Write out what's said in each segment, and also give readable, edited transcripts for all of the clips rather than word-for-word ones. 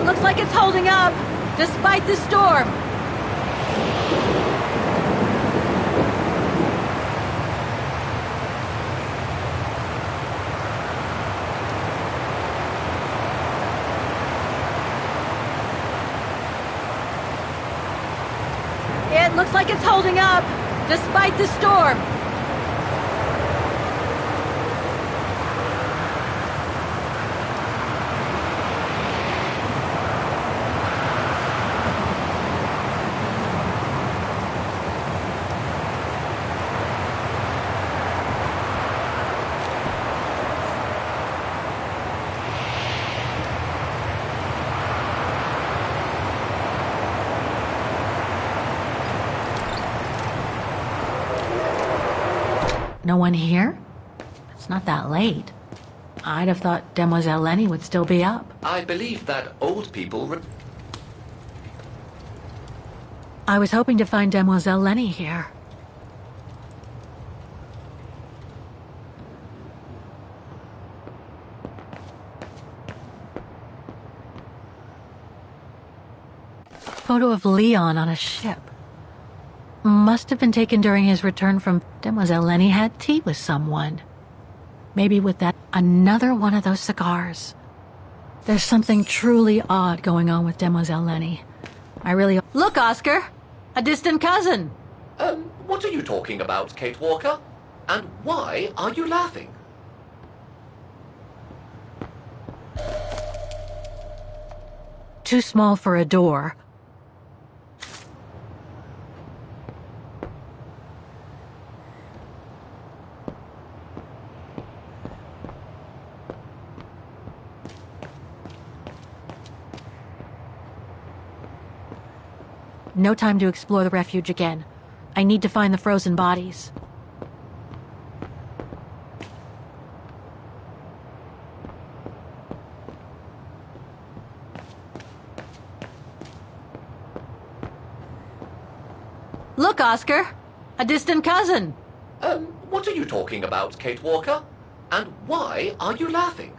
looks like it's holding up, despite the storm. It looks like it's holding up, despite the storm. No one here? It's not that late. I'd have thought Demoiselle Lenny would still be up. I believe that old people... I was hoping to find Demoiselle Lenny here. Photo of Leon on a ship. Must have been taken during his return from... Demoiselle Lenny had tea with someone. Maybe with that... Another one of those cigars. There's something truly odd going on with Demoiselle Lenny. I really... Look, Oscar! A distant cousin! What are you talking about, Kate Walker? And why are you laughing? Too small for a door. No time to explore the refuge again. I need to find the frozen bodies. Look, Oscar! A distant cousin! What are you talking about, Kate Walker? And why are you laughing?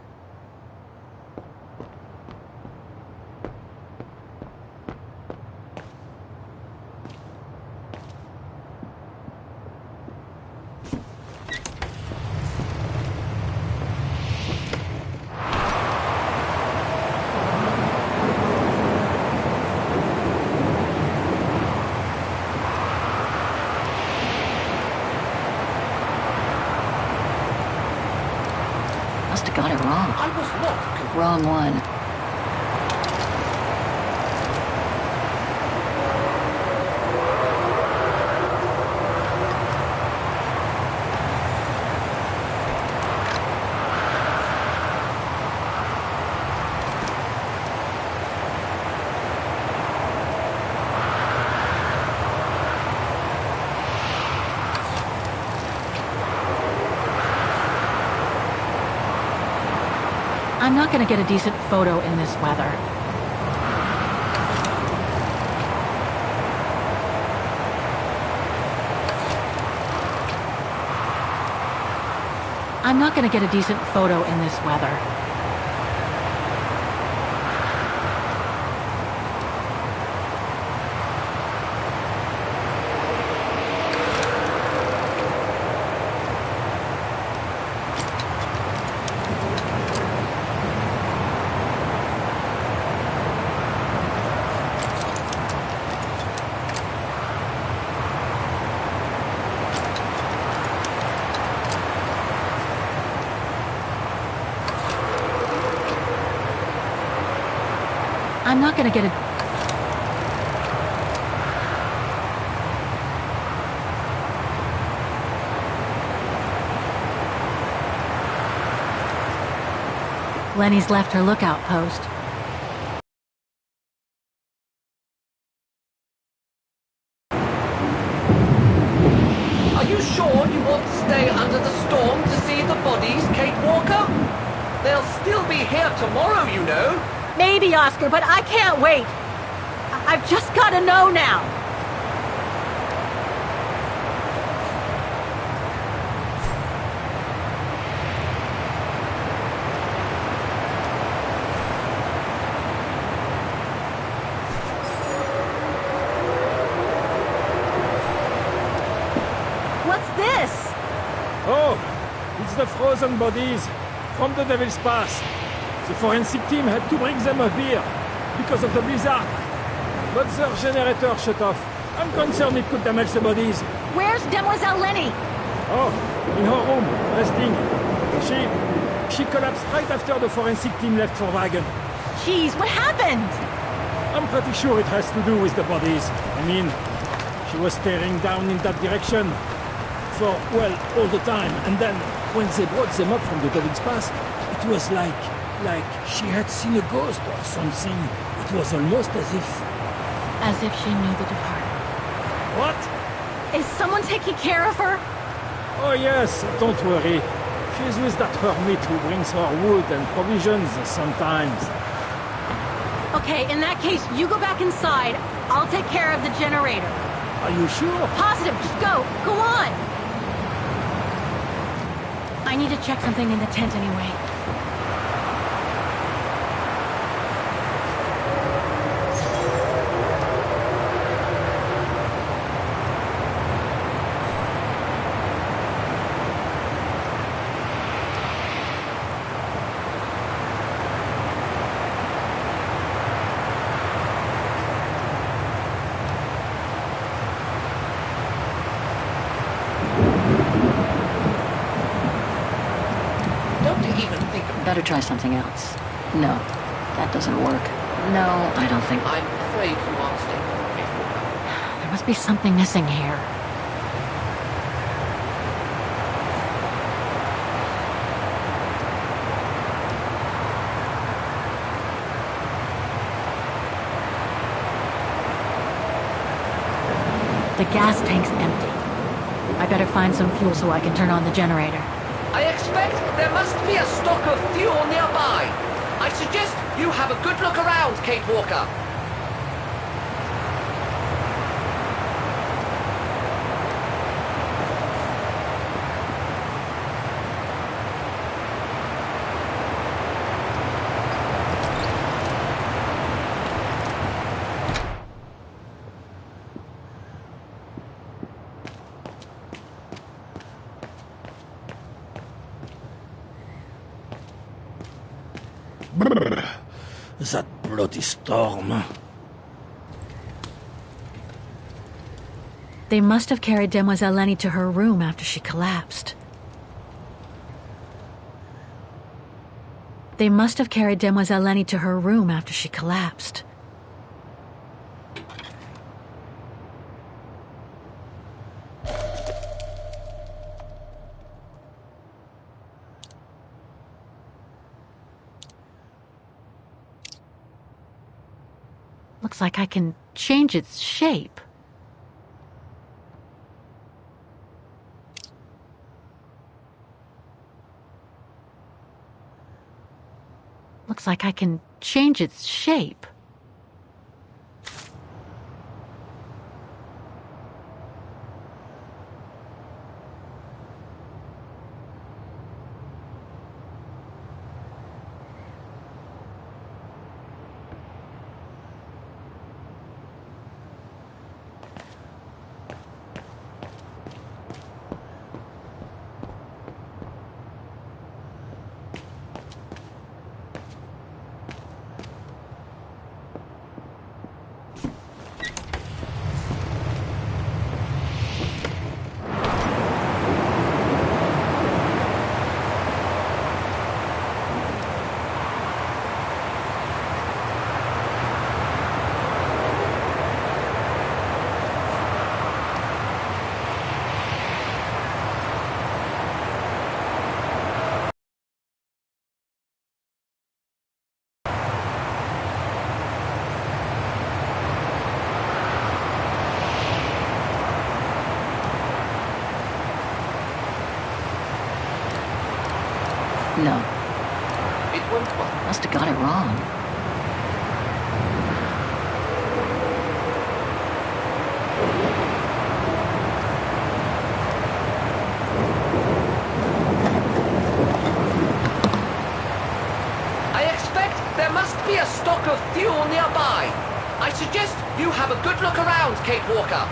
Must have got it wrong. I was not... Wrong one. I'm not going to get a decent photo in this weather. I'm not going to get a decent photo in this weather. I'm not going to get a... Lenny's left her lookout post. Are you sure you want to stay under the storm to see the bodies, Kate Walker? They'll still be here tomorrow, you know. Maybe, Oscar, but I can't wait. I've just got to know now. the frozen bodies from the Devil's Pass. The forensic team had to bring them up here because of the blizzard. But their generator shut off. I'm concerned it could damage the bodies. Where's Demoiselle Lenny? Oh, in her room, resting. She collapsed right after the forensic team left for Wagon. Jeez, what happened? I'm pretty sure it has to do with the bodies. I mean, she was staring down in that direction for, well, all the time. And then, when they brought them up from the Devil's Pass, it was like she had seen a ghost or something. It was almost as if... As if she knew the departed. What? Is someone taking care of her? Oh yes, don't worry. She's with that hermit who brings her wood and provisions sometimes. Okay, in that case, you go back inside. I'll take care of the generator. Are you sure? Positive, just go. Go on. I need to check something in the tent anyway. Better try something else. No, that doesn't work. No, I don't think... I'm afraid you are mistaken, Kate Walker. There must be something missing here. The gas tank's empty. I better find some fuel so I can turn on the generator. I expect there must be a stock of fuel nearby. I suggest you have a good look around, Kate Walker. Brrr, that bloody storm. They must have carried Demoiselle Lenny to her room after she collapsed. They must have carried Demoiselle Lenny to her room after she collapsed. Looks like I can change its shape. Looks like I can change its shape. No. It went well. Must have got it wrong. I expect there must be a stock of fuel nearby. I suggest you have a good look around, Kate Walker.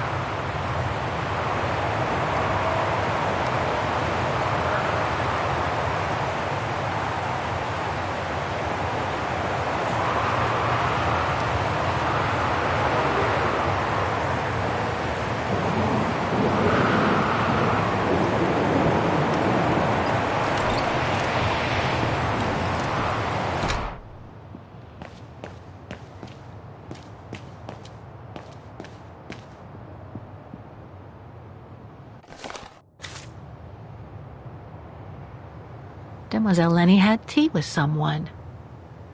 Demoiselle Lenny had tea with someone.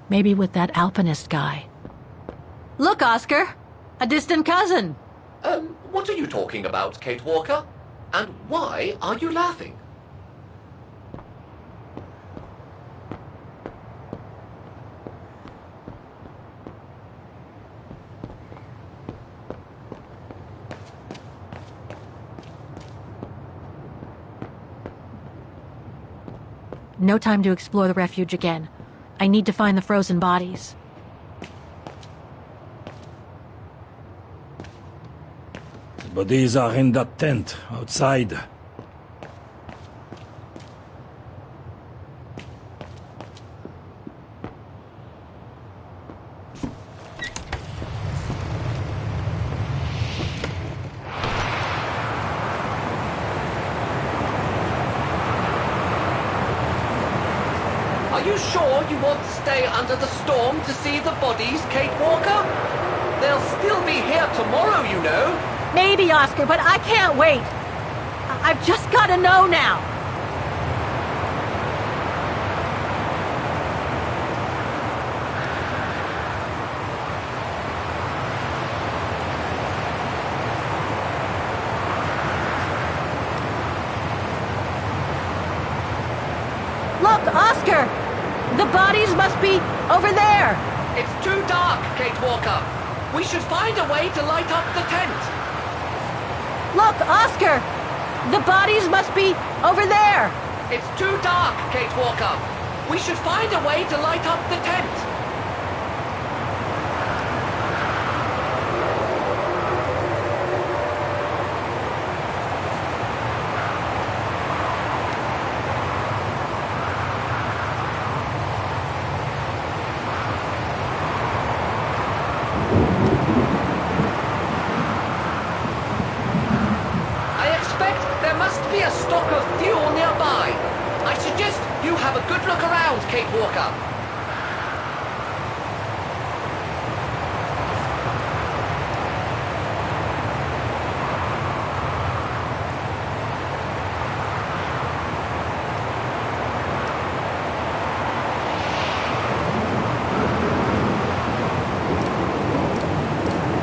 Maybe with that alpinist guy. Look, Oscar! A distant cousin. What are you talking about, Kate Walker? And why are you laughing? No time to explore the refuge again. I need to find the frozen bodies. The bodies are in that tent, outside. Are you sure you want to stay under the storm to see the bodies, Kate Walker? They'll still be here tomorrow, you know. Maybe, Oscar, but I can't wait. I've just got to know now. Look, Oscar! The bodies must be over there. It's too dark, Kate Walker. We should find a way to light up the tent. Look, Oscar! The bodies must be over there. It's too dark, Kate Walker. We should find a way to light up the tent. A stock of fuel nearby. I suggest you have a good look around, Kate Walker.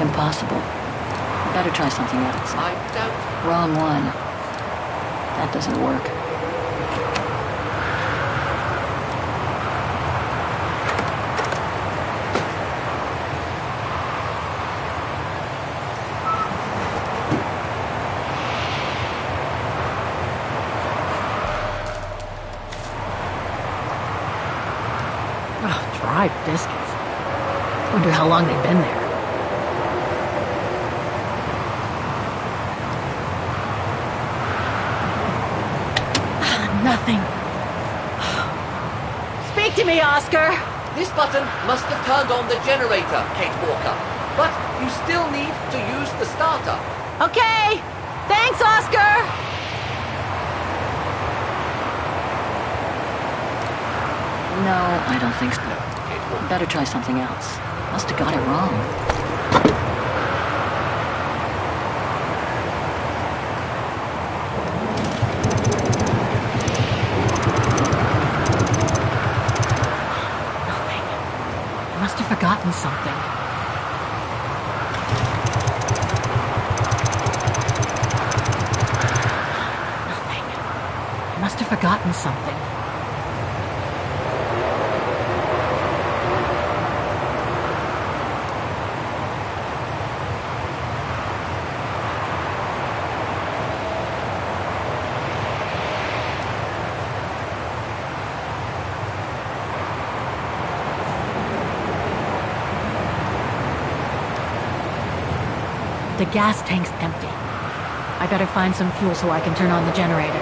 Impossible. Better try something else. I don't... Wrong one. That doesn't work. Oh, dry biscuits. Wonder how long they've been there. Nothing. Speak to me, Oscar! This button must have turned on the generator, Kate Walker. But you still need to use the starter. Okay! Thanks, Oscar! No, I don't think so. Kate Walker. Better try something else. Must have got it wrong. Forgotten something. Nothing. I must have forgotten something. The gas tank's empty. I better find some fuel so I can turn on the generator.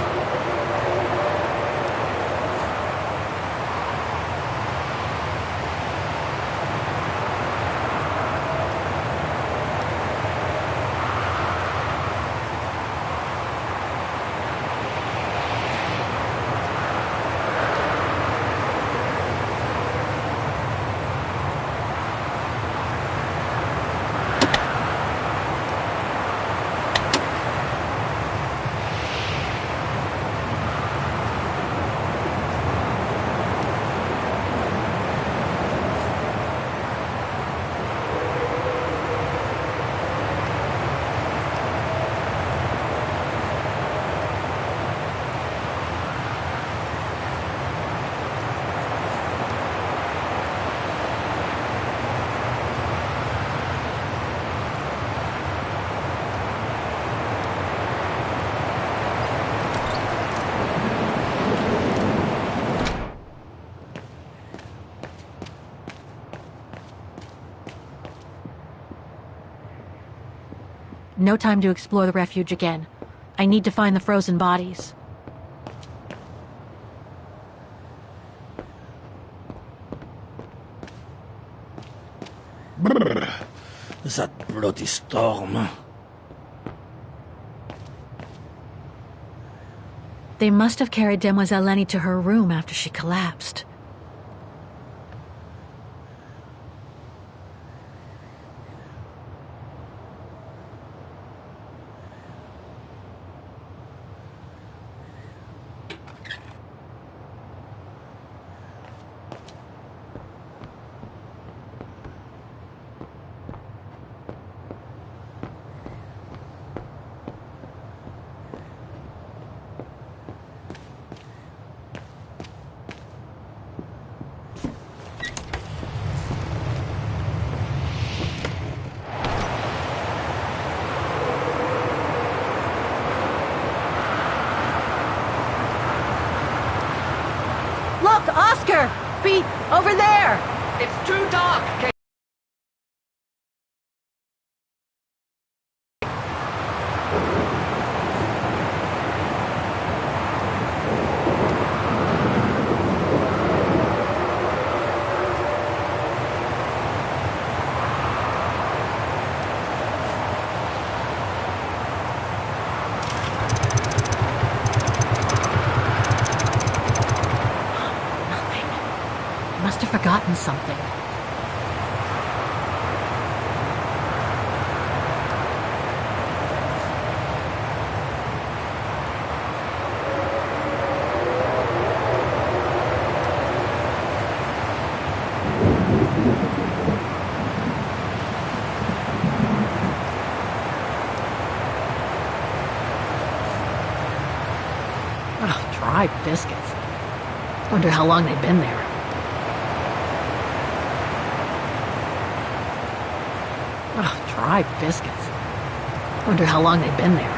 No time to explore the refuge again. I need to find the frozen bodies. Brrr. That bloody storm. They must have carried Demoiselle Lenny to her room after she collapsed. Look, Oscar! Beat over there! It's too dark, Kate. Must have forgotten something. Oh, dry biscuits. Wonder how long they've been there. Oh, dry biscuits. Wonder how long they've been there.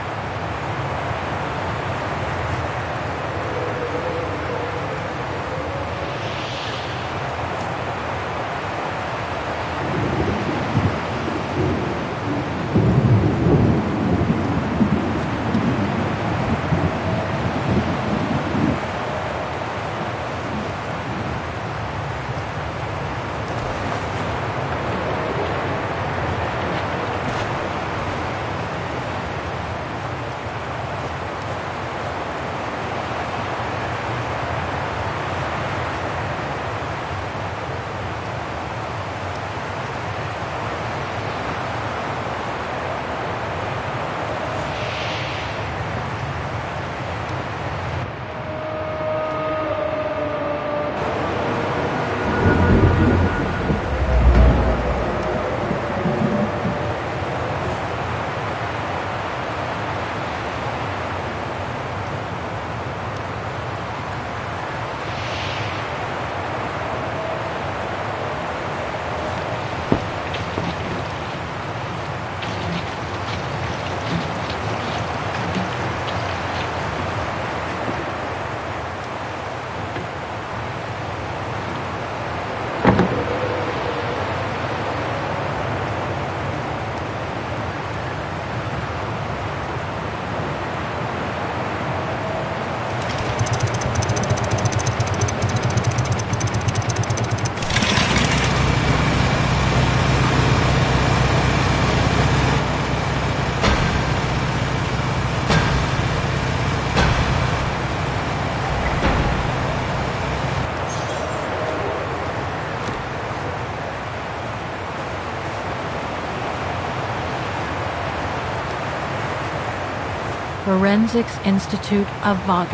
Forensics Institute of Vaughan.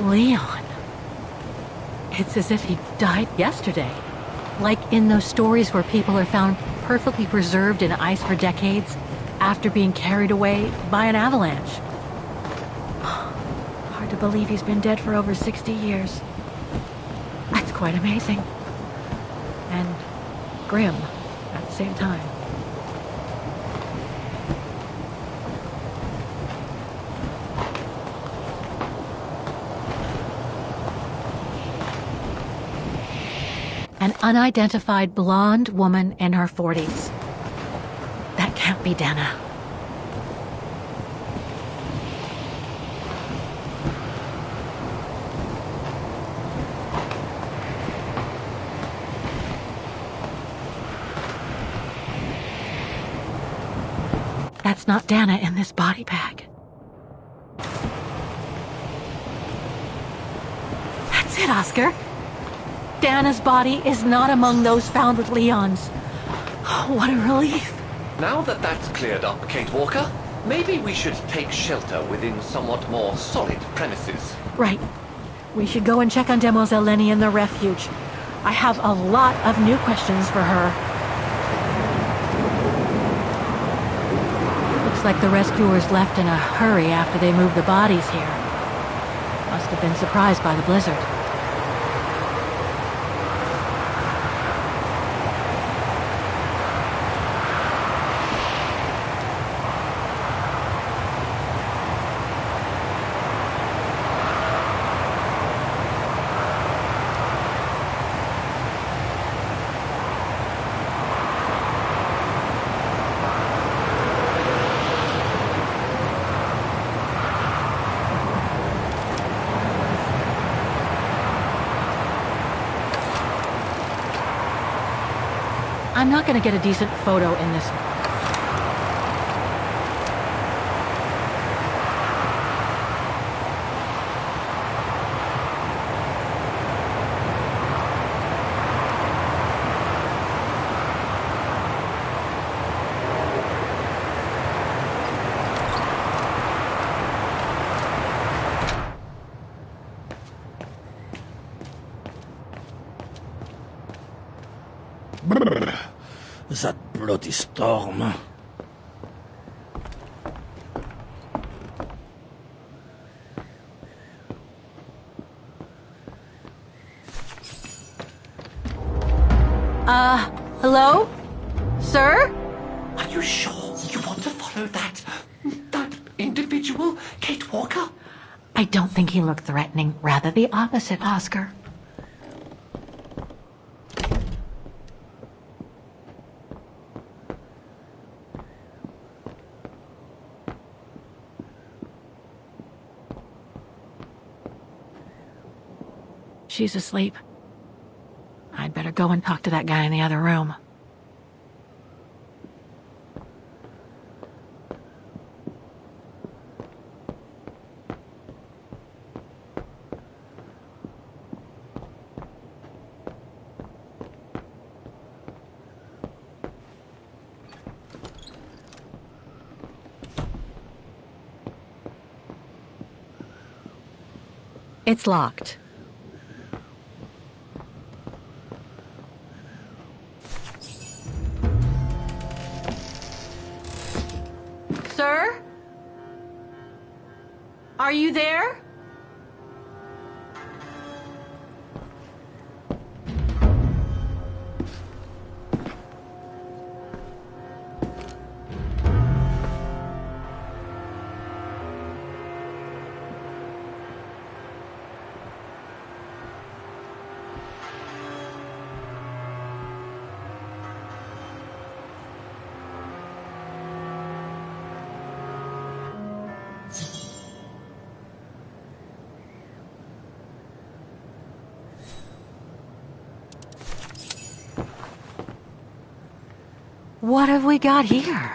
Leon. It's as if he died yesterday. Like in those stories where people are found perfectly preserved in ice for decades after being carried away by an avalanche. Hard to believe he's been dead for over 60 years. quite amazing. And grim at the same time. An unidentified blonde woman in her 40s. That can't be Dana. That's not Dana in this body bag. That's it, Oscar. Dana's body is not among those found with Leon's. Oh, what a relief. Now that that's cleared up, Kate Walker, maybe we should take shelter within somewhat more solid premises. Right. We should go and check on Demoiselle Lenny in the refuge. I have a lot of new questions for her. Looks like the rescuers left in a hurry after they moved the bodies here. Must have been surprised by the blizzard. I'm not going to get a decent photo in this. That bloody storm. Hello? Sir? Are you sure you want to follow that individual, Kate Walker? I don't think he looked threatening. Rather the opposite, Oscar. She's asleep. I'd better go and talk to that guy in the other room. It's locked. Sir? Are you there? What have we got here?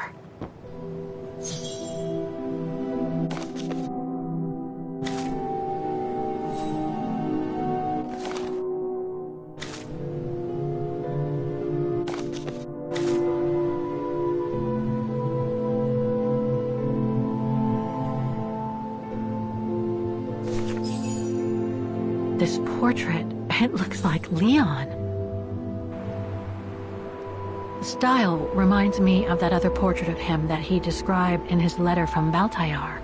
This portrait, it looks like Leon. The style reminds me of that other portrait of him that he described in his letter from Baltayar.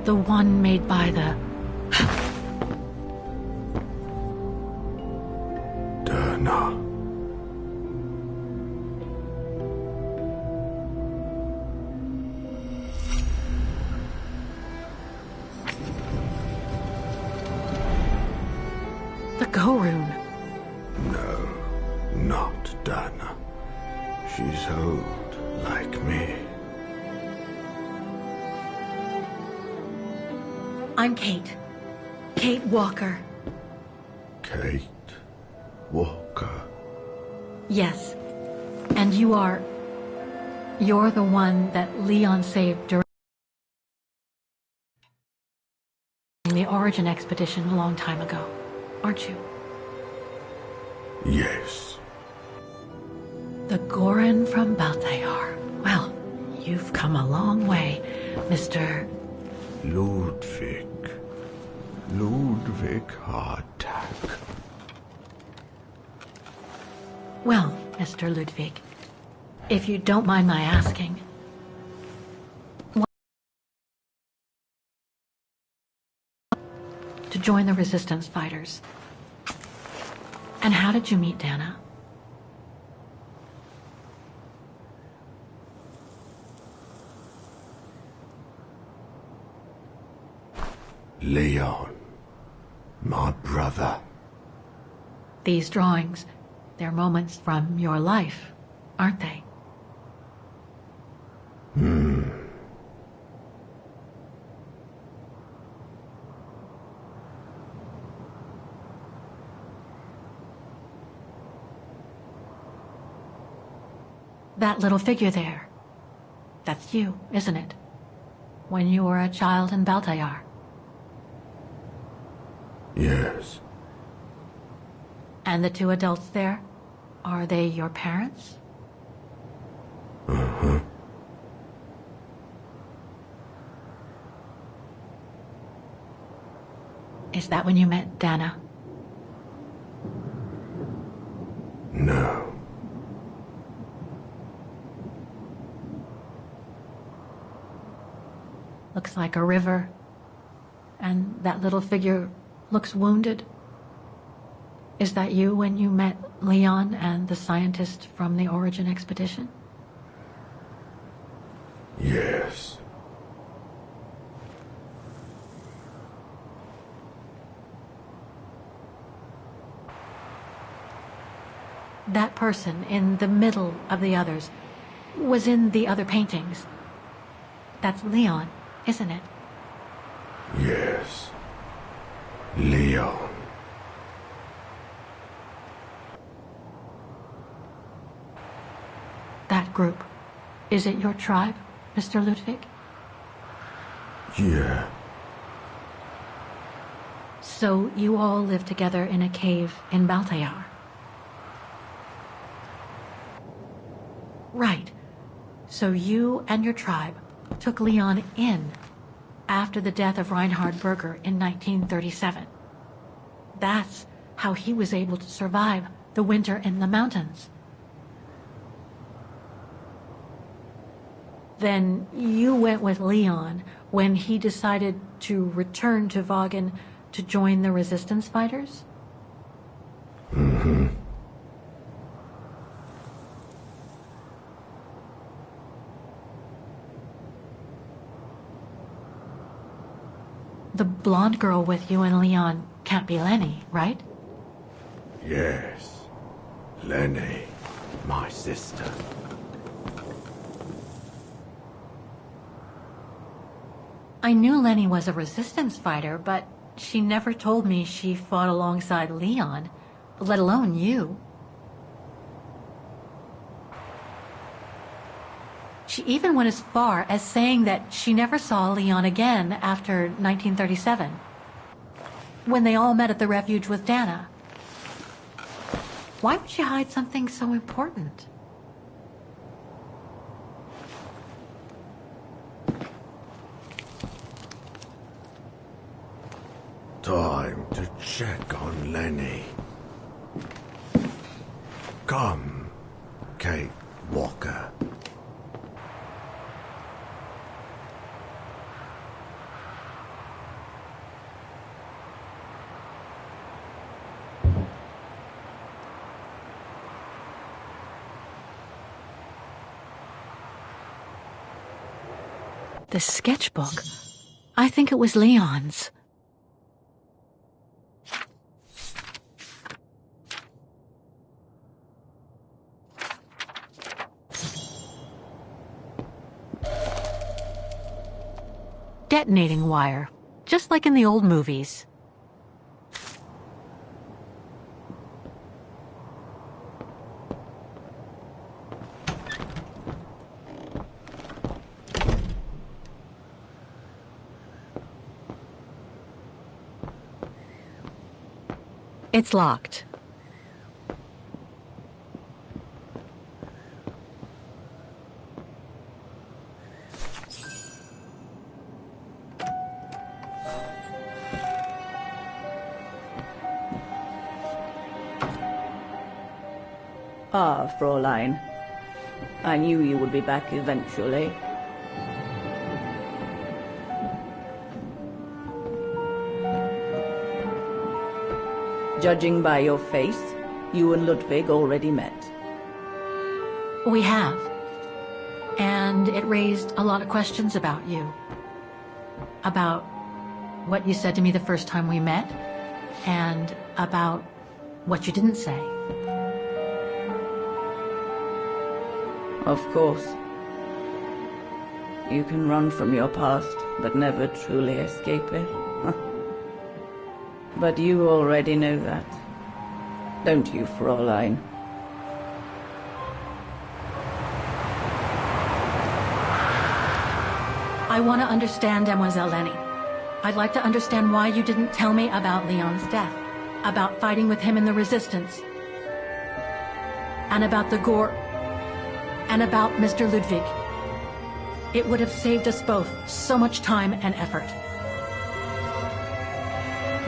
The one made by the... showroom. No, not Dana. She's old, like me. I'm Kate. Kate Walker. Kate Walker. Yes. And you're the one that Leon saved during the Origin expedition a long time ago, aren't you? Yes. The Goran from Baltayar. Well, you've come a long way, Mr. Ludwig. Ludwig Hardtack. Well, Mr. Ludwig, if you don't mind my asking, to join the resistance fighters. And how did you meet Dana? Leon. My brother. These drawings, they're moments from your life, aren't they? That little figure there, that's you, isn't it? When you were a child in Baltayar. Yes. And the two adults there, are they your parents? Uh-huh. Is that when you met Dana? No. Looks like a river. And that little figure looks wounded. Is that you when you met Leon and the scientist from the Origin expedition? Yes. That person in the middle of the others was in the other paintings. That's Leon, isn't it? Yes. Leon. That group. Is it your tribe, Mr. Ludwig? Yeah. So you all live together in a cave in Baltayar? Right. So you and your tribe took Leon in after the death of Reinhard Berger in 1937. That's how he was able to survive the winter in the mountains. Then you went with Leon when he decided to return to Vaughan to join the resistance fighters? Mm-hmm. The blonde girl with you and Leon can't be Lenny, right? Yes. Lenny. My sister. I knew Lenny was a resistance fighter, but she never told me she fought alongside Leon, let alone you. She even went as far as saying that she never saw Leon again after 1937, when they all met at the refuge with Dana. Why would she hide something so important? Time to check on Lenny. Come, Kate Walker. The sketchbook. I think it was Leon's. detonating wire, just like in the old movies. It's locked. Ah, Fräulein. I knew you would be back eventually. Judging by your face, you and Ludwig already met. We have. And it raised a lot of questions about you. About what you said to me the first time we met, and about what you didn't say. Of course. You can run from your past, but never truly escape it. But you already know that. Don't you, Fräulein? I want to understand Mademoiselle Lenny. I'd like to understand why you didn't tell me about Leon's death, about fighting with him in the Resistance, and about the gore, and about Mr. Ludwig. It would have saved us both so much time and effort.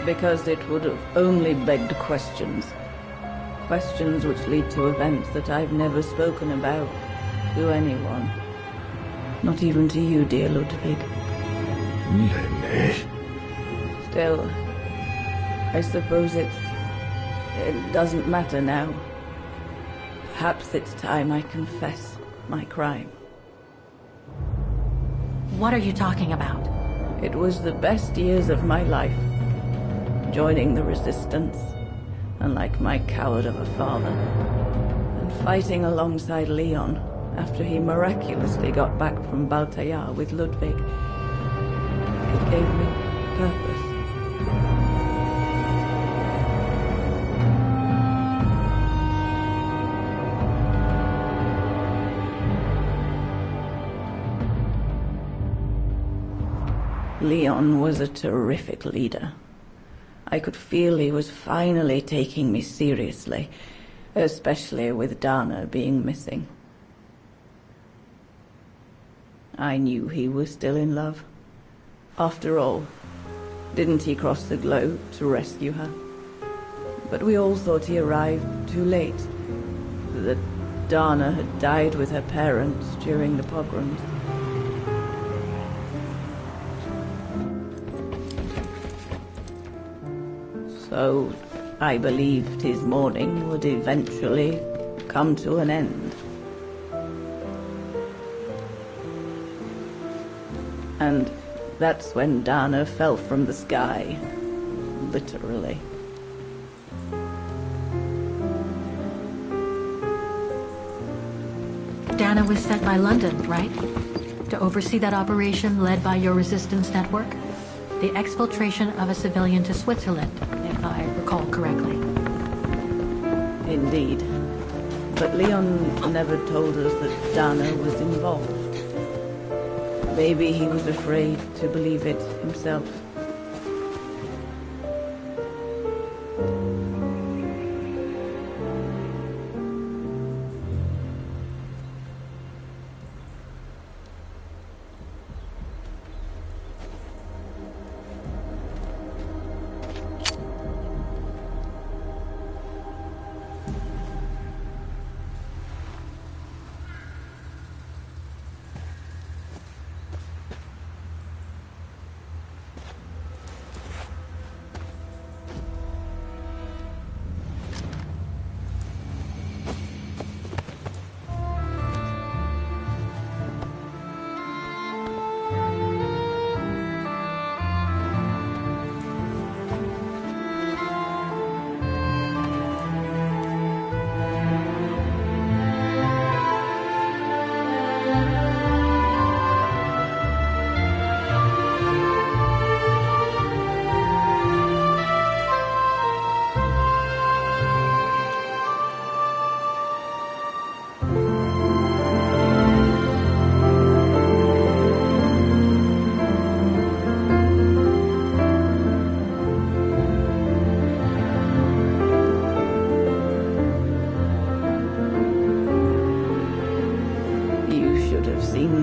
Because it would have only begged questions. Questions which lead to events that I've never spoken about to anyone. Not even to you, dear Ludwig. Lenny. Still, I suppose it doesn't matter now. Perhaps it's time I confess my crime. What are you talking about? It was the best years of my life. Joining the Resistance, unlike my coward of a father, and fighting alongside Leon after he miraculously got back from Baltayar with Ludwig. It gave me purpose. Leon was a terrific leader. I could feel he was finally taking me seriously, especially with Dana being missing. I knew he was still in love. After all, didn't he cross the globe to rescue her? But we all thought he arrived too late, that Dana had died with her parents during the pogroms. So I believed his mourning would eventually come to an end. And that's when Dana fell from the sky, literally. Dana was sent by London, right? To oversee that operation led by your resistance network? The exfiltration of a civilian to Switzerland, if I recall correctly. Indeed. But Leon never told us that Dana was involved. Maybe he was afraid to believe it himself.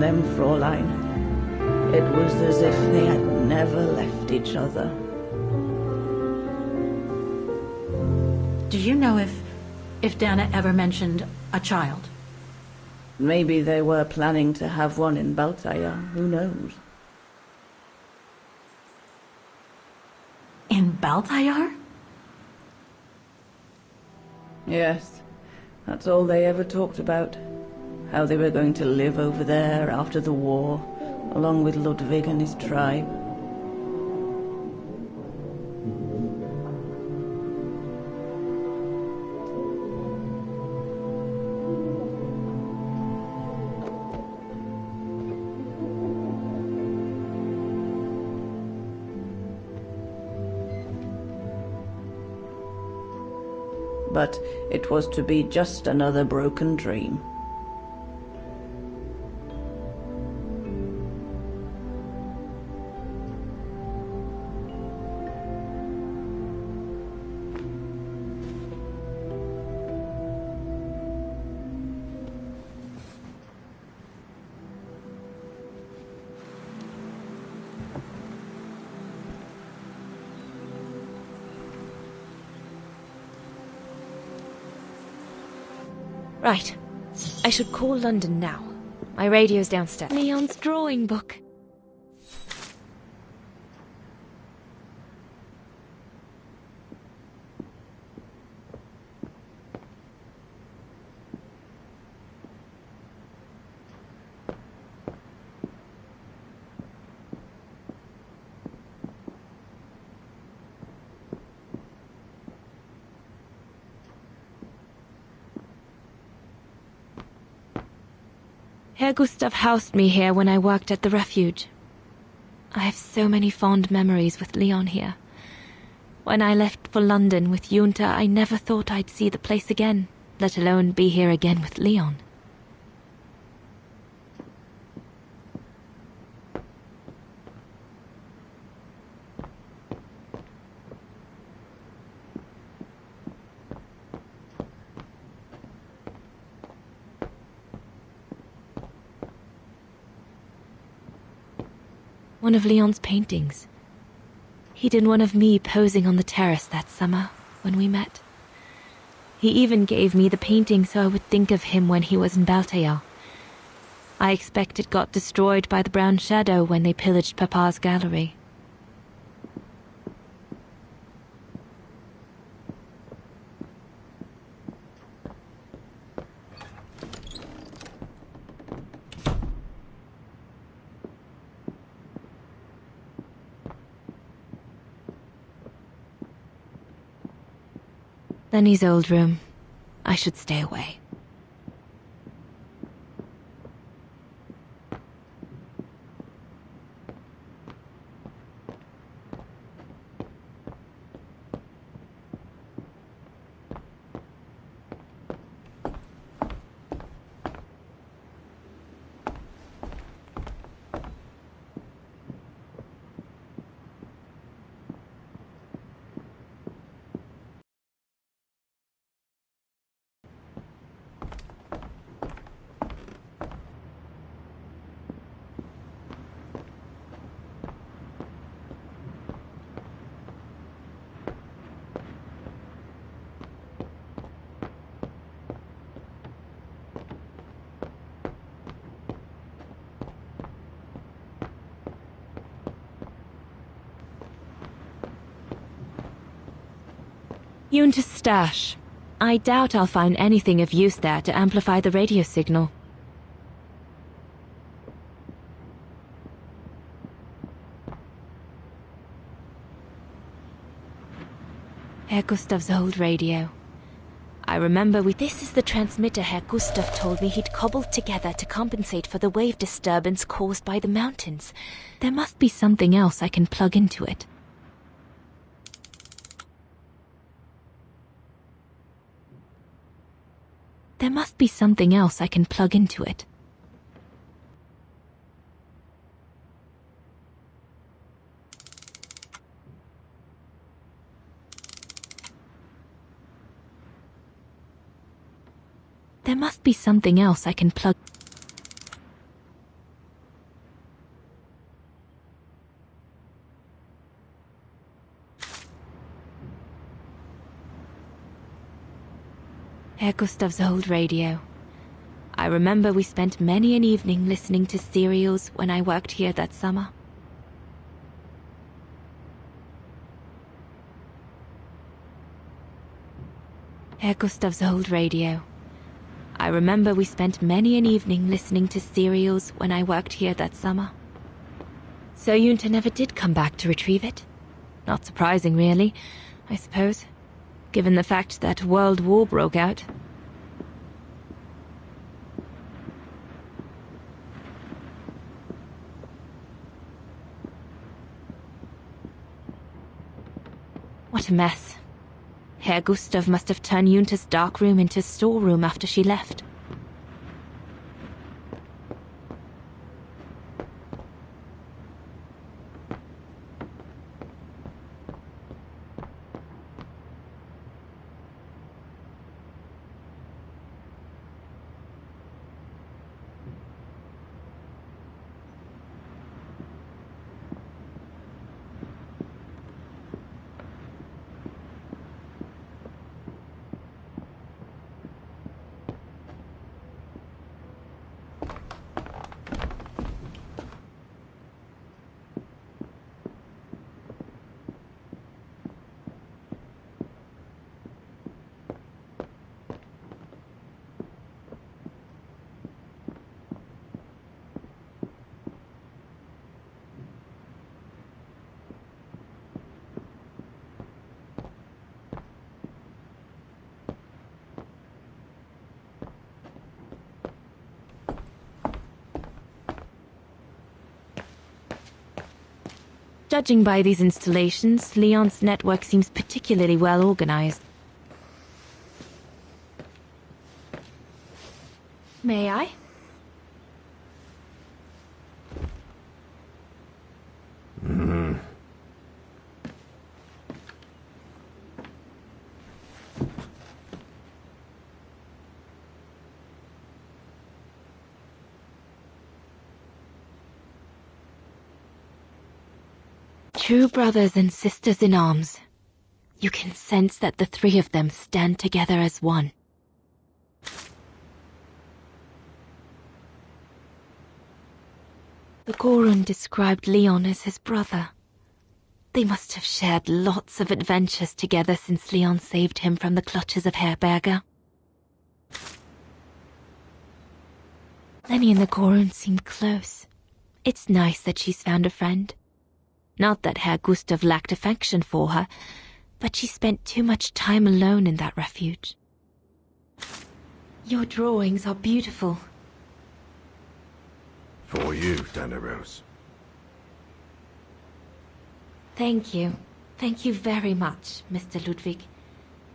them, Fräulein. It was as if they had never left each other. Do you know if Dana ever mentioned a child? Maybe they were planning to have one in Baltaya, who knows? In Baltayar? Yes, that's all they ever talked about. How they were going to live over there after the war, along with Ludwig and his tribe. But it was to be just another broken dream. Right. I should call London now. My radio's downstairs. Leon's drawing book. Herr Gustav housed me here when I worked at the refuge. I have so many fond memories with Leon here. When I left for London with Junta, I never thought I'd see the place again, let alone be here again with Leon. One of Leon's paintings. He did one of me posing on the terrace that summer when we met. He even gave me the painting so I would think of him when he was in Baltaya. I expect it got destroyed by the Brown Shadow when they pillaged Papa's gallery. Lenny's old room. I should stay away. Junta's stash. I doubt I'll find anything of use there to amplify the radio signal. Herr Gustav's old radio. I remember this is the transmitter Herr Gustav told me he'd cobbled together to compensate for the wave disturbance caused by the mountains. There must be something else I can plug into it. There must be something else I can plug into it. There must be something else I can plug. Herr Gustav's old radio. I remember we spent many an evening listening to serials when I worked here that summer. Herr Gustav's old radio. I remember we spent many an evening listening to serials when I worked here that summer. So Junta never did come back to retrieve it? Not surprising, really, I suppose, given the fact that World War broke out. What a mess. Herr Gustav must have turned Junta's dark room into a storeroom after she left. Judging by these installations, Leon's network seems particularly well organized. May I? True brothers and sisters in arms. You can sense that the three of them stand together as one. The Gorun described Leon as his brother. They must have shared lots of adventures together since Leon saved him from the clutches of Herberger. Lenny and the Gorun seem close. It's nice that she's found a friend. Not that Herr Gustav lacked affection for her, but she spent too much time alone in that refuge. Your drawings are beautiful. For you, Dana Rose. Thank you. Thank you very much, Mr. Ludwig.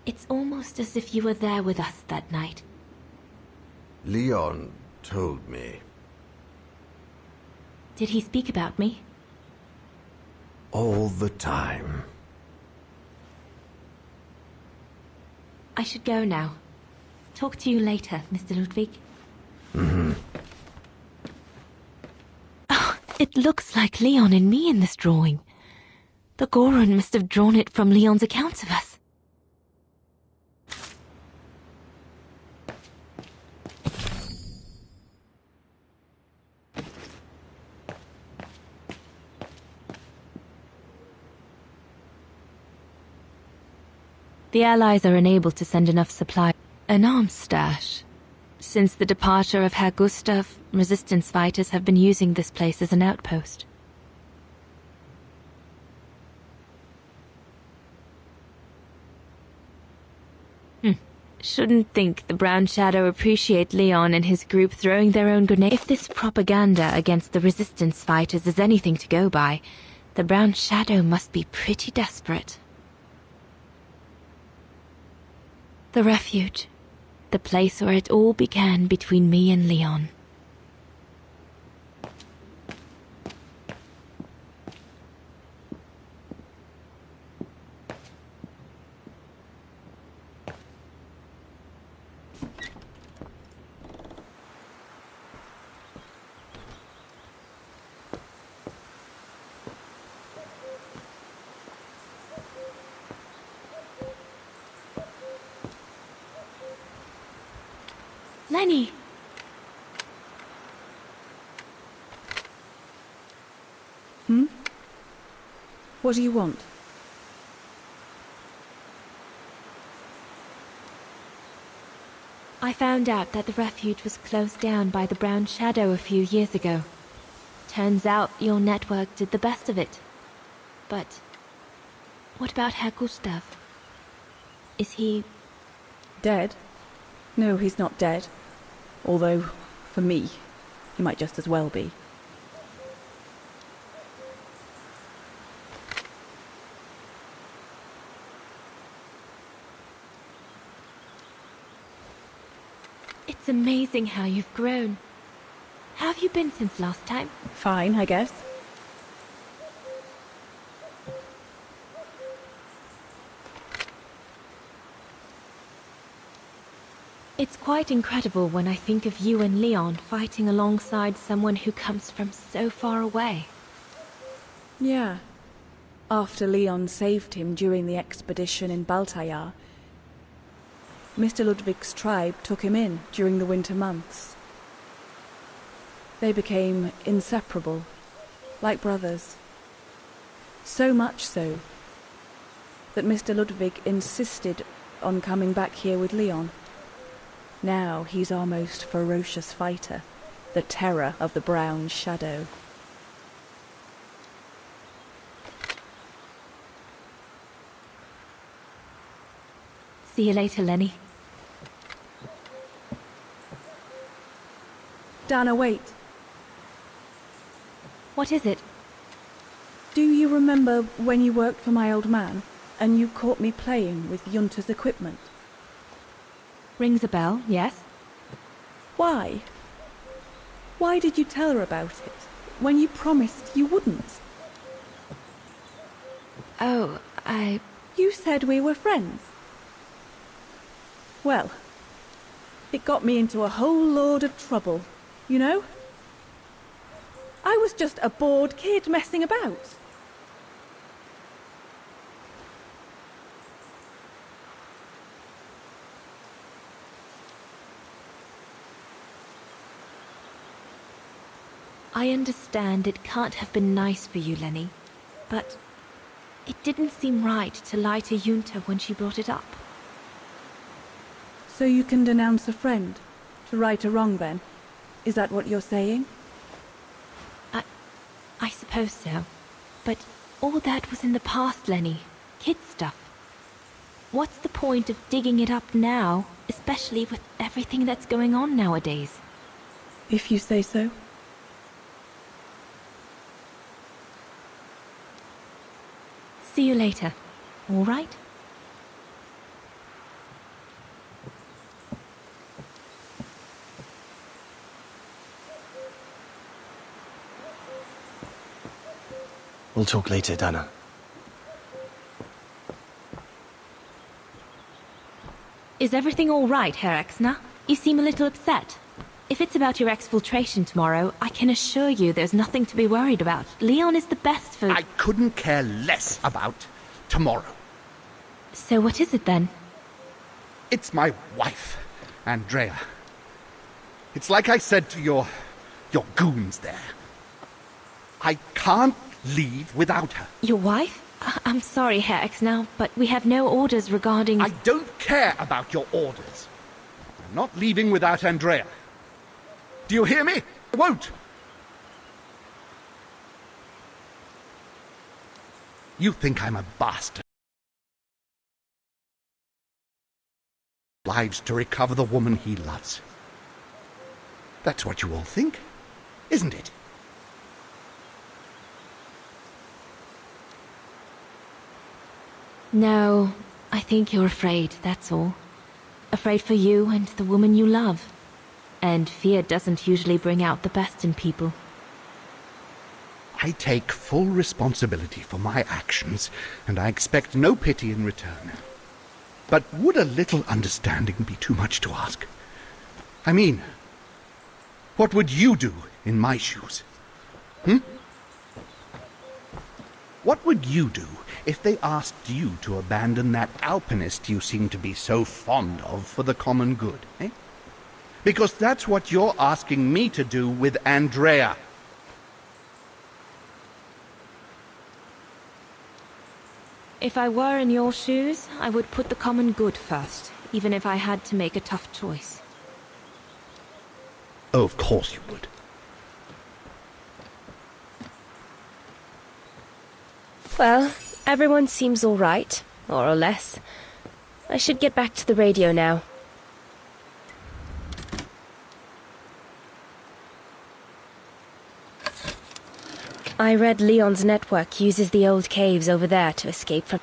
It's almost as if you were there with us that night. Leon told me. Did he speak about me? All the time. I should go now. Talk to you later, Mr. Ludwig. Oh, it looks like Leon and me in this drawing. The Gorun must have drawn it from Leon's accounts of us. The Allies are unable to send enough supply. An arms stash. Since the departure of Herr Gustav, resistance fighters have been using this place as an outpost. Shouldn't think the Brown Shadow appreciate Leon and his group throwing their own grenade. If this propaganda against the resistance fighters is anything to go by, the Brown Shadow must be pretty desperate. The refuge. The place where it all began between me and Leon. Lenny! What do you want? I found out that the refuge was closed down by the Brown Shadow a few years ago. Turns out your network did the best of it. But what about Herr Gustav? Is he... Dead? No, he's not dead. Although, for me, he might just as well be. It's amazing how you've grown. How have you been since last time? Fine, I guess. It's quite incredible when I think of you and Leon fighting alongside someone who comes from so far away. Yeah. After Leon saved him during the expedition in Baltayar, Mr. Ludwig's tribe took him in during the winter months. They became inseparable, like brothers. So much so that Mr. Ludwig insisted on coming back here with Leon. Now he's our most ferocious fighter, the terror of the Brown Shadow. See you later, Lenny. Dana, wait. What is it? Do you remember when you worked for my old man, and you caught me playing with Junta's equipment? Rings a bell, yes? Why? Why did you tell her about it, when you promised you wouldn't? Oh, You said we were friends. Well, it got me into a whole load of trouble, you know? I was just a bored kid messing about. I understand it can't have been nice for you, Lenny, but it didn't seem right to lie to Junta when she brought it up. So you can denounce a friend, to right a wrong then? Is that what you're saying? I suppose so. But all that was in the past, Lenny. Kid stuff. What's the point of digging it up now, especially with everything that's going on nowadays? If you say so. See you later. All right? We'll talk later, Dana. Is everything all right, Herr Exner? You seem a little upset. If it's about your exfiltration tomorrow, I can assure you there's nothing to be worried about. Leon is the best for... I couldn't care less about tomorrow. So what is it then? It's my wife, Andrea. It's like I said to your goons there. I can't leave without her. Your wife? I'm sorry, Herr Exner, but we have no orders regarding... I don't care about your orders. I'm not leaving without Andrea. Do you hear me? I won't. You think I'm a bastard. Lives to recover the woman he loves. That's what you all think, isn't it? No, I think you're afraid, that's all. Afraid for you and the woman you love. And fear doesn't usually bring out the best in people. I take full responsibility for my actions, and I expect no pity in return. But would a little understanding be too much to ask? I mean, what would you do in my shoes? What would you do if they asked you to abandon that alpinist you seem to be so fond of for the common good, eh? Because that's what you're asking me to do with Andrea. If I were in your shoes, I would put the common good first, even if I had to make a tough choice. Oh, of course you would. Well, everyone seems all right, more or less. I should get back to the radio now. I read Leon's network uses the old caves over there to escape from...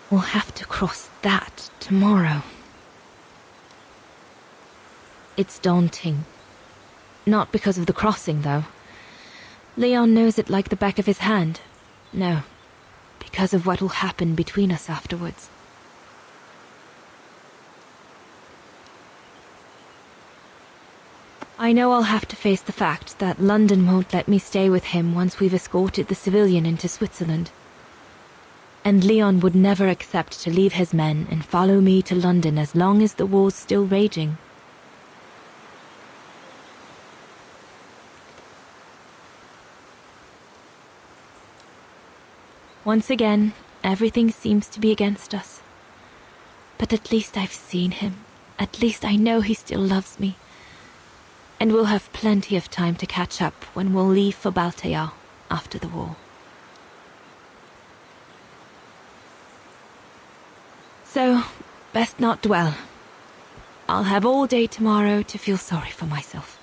We'll have to cross that tomorrow. It's daunting. Not because of the crossing, though. Leon knows it like the back of his hand. No, because of what will happen between us afterwards. I know I'll have to face the fact that London won't let me stay with him once we've escorted the civilian into Switzerland. And Leon would never accept to leave his men and follow me to London as long as the war's still raging. Once again, everything seems to be against us. But at least I've seen him. At least I know he still loves me. And we'll have plenty of time to catch up when we'll leave for Baltayar after the war. So, best not dwell. I'll have all day tomorrow to feel sorry for myself.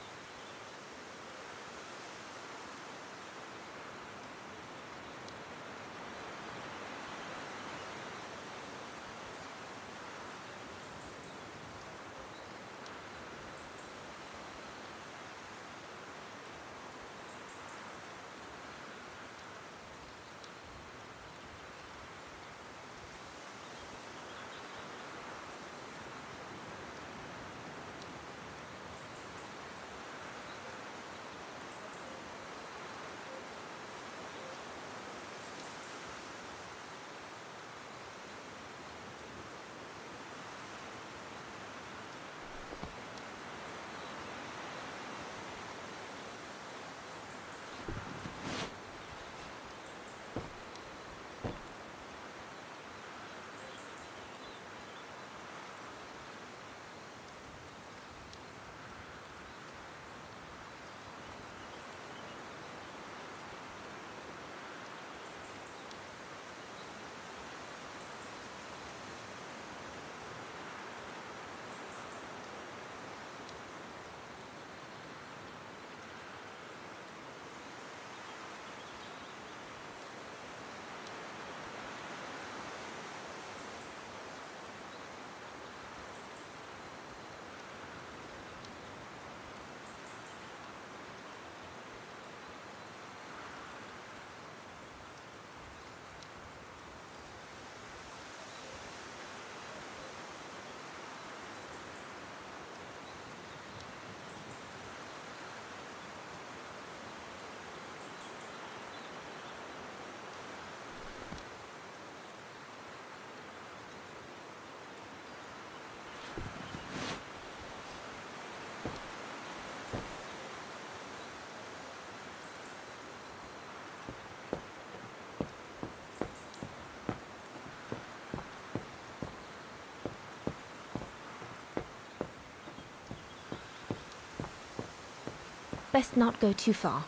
Best not go too far.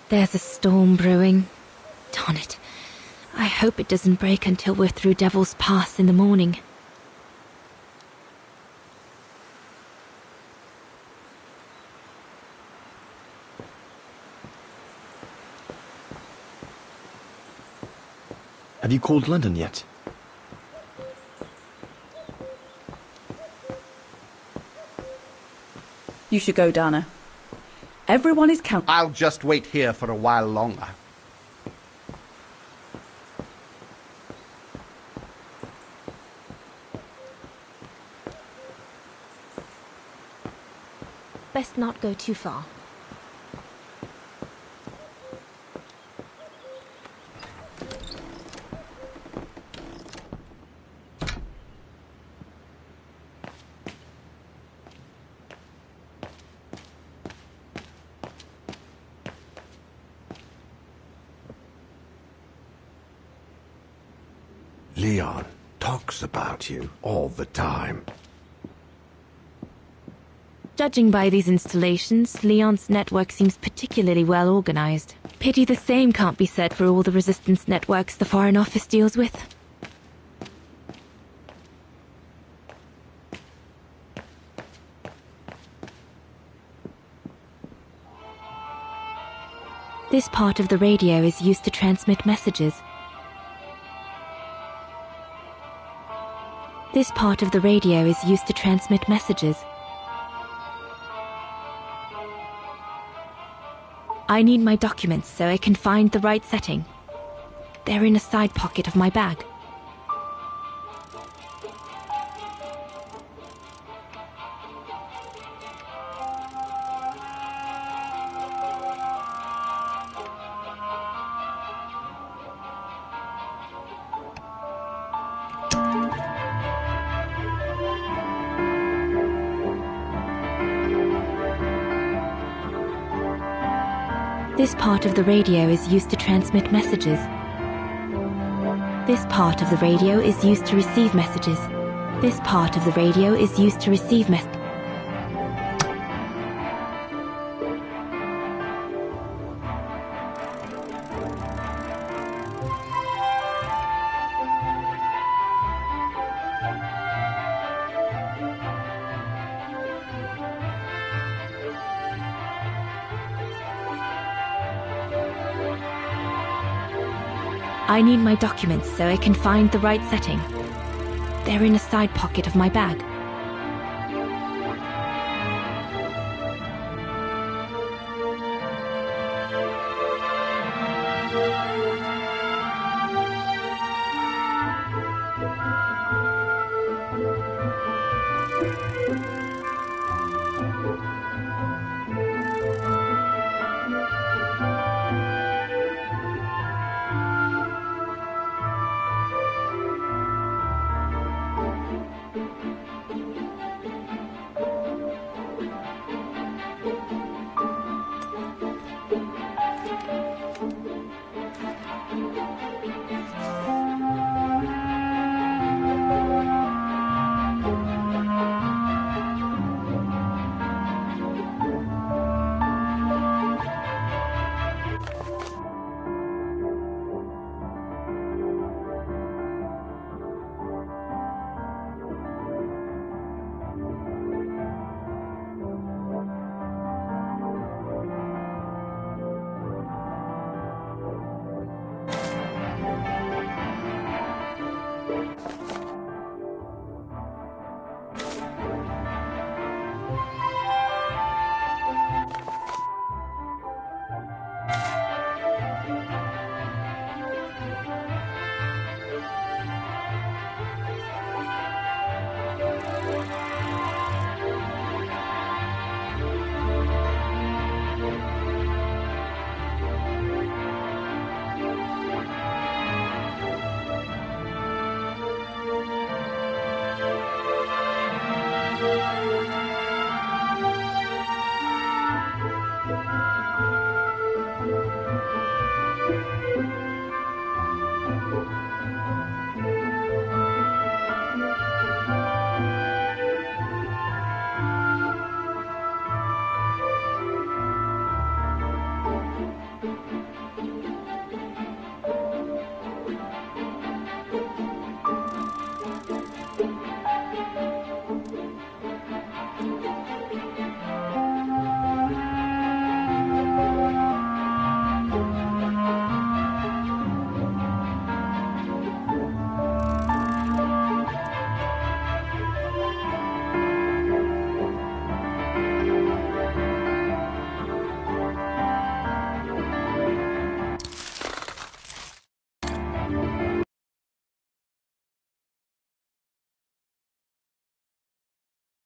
There's a storm brewing. Darn it. I hope it doesn't break until we're through Devil's Pass in the morning. Have you called London yet? You should go, Dana. Everyone is counting. I'll just wait here for a while longer. Best not go too far. Leon talks about you all the time. Judging by these installations, Leon's network seems particularly well organized. Pity the same can't be said for all the resistance networks the Foreign Office deals with. This part of the radio is used to transmit messages. This part of the radio is used to transmit messages. I need my documents so I can find the right setting. They're in a side pocket of my bag. This part of the radio is used to transmit messages. This part of the radio is used to receive messages. This part of the radio is used to receive messages. I need my documents so I can find the right setting. They're in a side pocket of my bag.